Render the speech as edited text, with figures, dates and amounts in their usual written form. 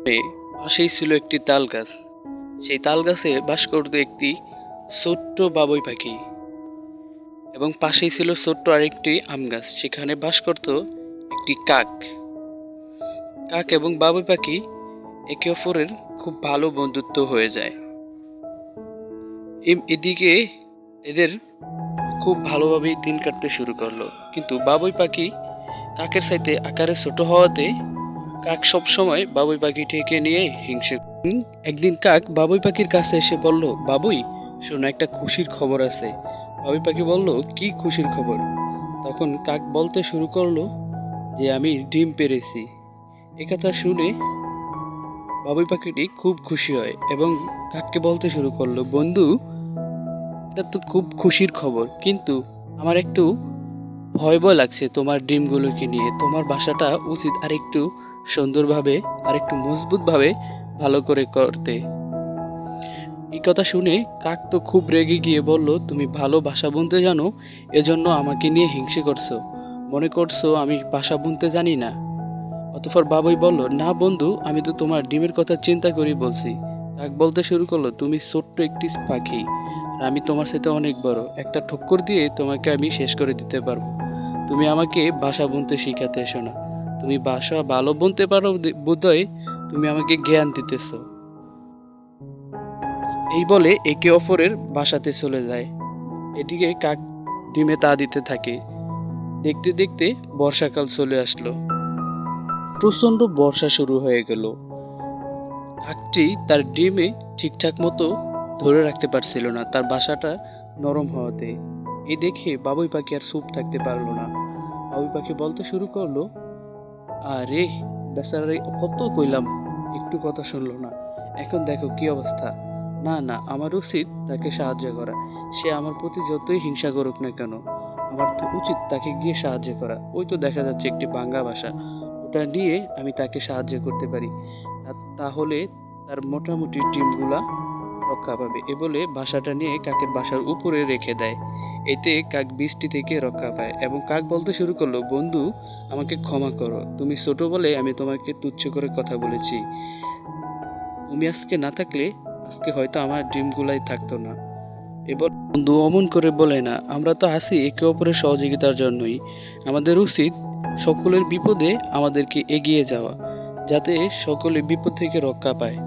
পাশেই ছিল একটি তাল গাছ। সেই তাল গাছে বাস করত একটি ছোট্ট বাবুই পাখি এবং পাশেই ছিল ছোট্ট আরেকটি আম গাছ, সেখানে বাস করত একটি কাক। কাক এবং বাবুই পাখি একে অপরের খুব ভালো বন্ধুত্ব হয়ে যায়। এদিকে এদের খুব ভালোভাবেই দিন কাটতে শুরু করলো, কিন্তু বাবুই পাখি কাকের সাথে আকারে ছোট হওয়াতে কাক সবসময় বাবুই পাখিটিকে নিয়ে হিংসে। একদিন কাক বাবুই পাখির কাছে এসে বলল, বাবুই শোনো, একটা খুশির খবর আছে। বাবুই পাখি বলল, কি খুশির খবর? তখন কাক বলতে শুরু করলো যে আমি ডিম পেড়েছি। একথা শুনে বাবুই পাখিটি খুব খুশি হয় এবং কাককে বলতে শুরু করলো, বন্ধু, এটা তো খুব খুশির খবর, কিন্তু আমার একটু ভয় ভয় লাগছে তোমার ডিমগুলোকে নিয়ে। তোমার বাসাটা উচিত আরেকটু সুন্দরভাবে, আরেকটু মজবুতভাবে ভালো করে করতে। এই কথা শুনে কাক তো খুব রেগে গিয়ে বলল, তুমি ভালো বাসা বুনতে জানো, এজন্য আমাকে নিয়ে হিংসে করছো? মনে করছো আমি বাসা বুনতে জানি না? অতঃপর বাবুই বলল, না বন্ধু, আমি তো তোমার ডিমের কথা চিন্তা করি বলছি। কাক বলতে শুরু করলো, তুমি ছোট্ট একটি পাখি আর আমি তোমার সাথে অনেক বড়। একটা ঠক্কর দিয়ে তোমাকে আমি শেষ করে দিতে পারবো। তুমি আমাকে বাসা বুনতে শিখাতে এসো না। তুমি বাসা ভালো বুনতে পারো বোধহয়, তুমি আমাকে জ্ঞান দিতেছো। এই বলে একে অপরের বাসাতে চলে যায়। এদিকে কাক ডিমে তা দিতে থাকে। দেখতে দেখতে বর্ষাকাল চলে আসলো। প্রচন্ড বর্ষা শুরু হয়ে গেল। কাকটি তার ডিমে ঠিকঠাক মতো ধরে রাখতে পারছিল না, তার বাসাটা নরম হওয়াতে। এই দেখে বাবুই পাখি আর চুপ থাকতে পারলো না। বাবুই পাখি বলতে শুরু করলো, আরে বেচারা, কত কইলাম, একটু কথা শুনলো না, এখন দেখো কি অবস্থা। না না, আমার উচিত তাকে সাহায্য করা। সে আমার প্রতি যতই হিংসা করুক না কেন, আমার তো উচিত তাকে গিয়ে সাহায্য করা। ওই তো দেখা যাচ্ছে একটি ভাঙা বাসা, ওটা নিয়ে আমি তাকে সাহায্য করতে পারি। তাহলে তার মোটামুটি ডিমগুলা রক্ষা পাবে। এ বলে বাসাটা নিয়ে কাকের বাসার উপরে রেখে দেয়। এতে কাক বৃষ্টি থেকে রক্ষা পায় এবং কাক বলতে শুরু করলো, বন্ধু, আমাকে ক্ষমা করো। তুমি ছোট বলে আমি তোমাকে তুচ্ছ করে কথা বলেছি। তুমি আজকে না থাকলে আজকে হয়তো আমার ডিমগুলাই থাকতো না। এবার বন্ধু অমন করে বলে না, আমরা তো আছি একে অপরের সহযোগিতার জন্যই। আমাদের উচিত সকলের বিপদে আমাদেরকে এগিয়ে যাওয়া, যাতে সকলে বিপদ থেকে রক্ষা পায়।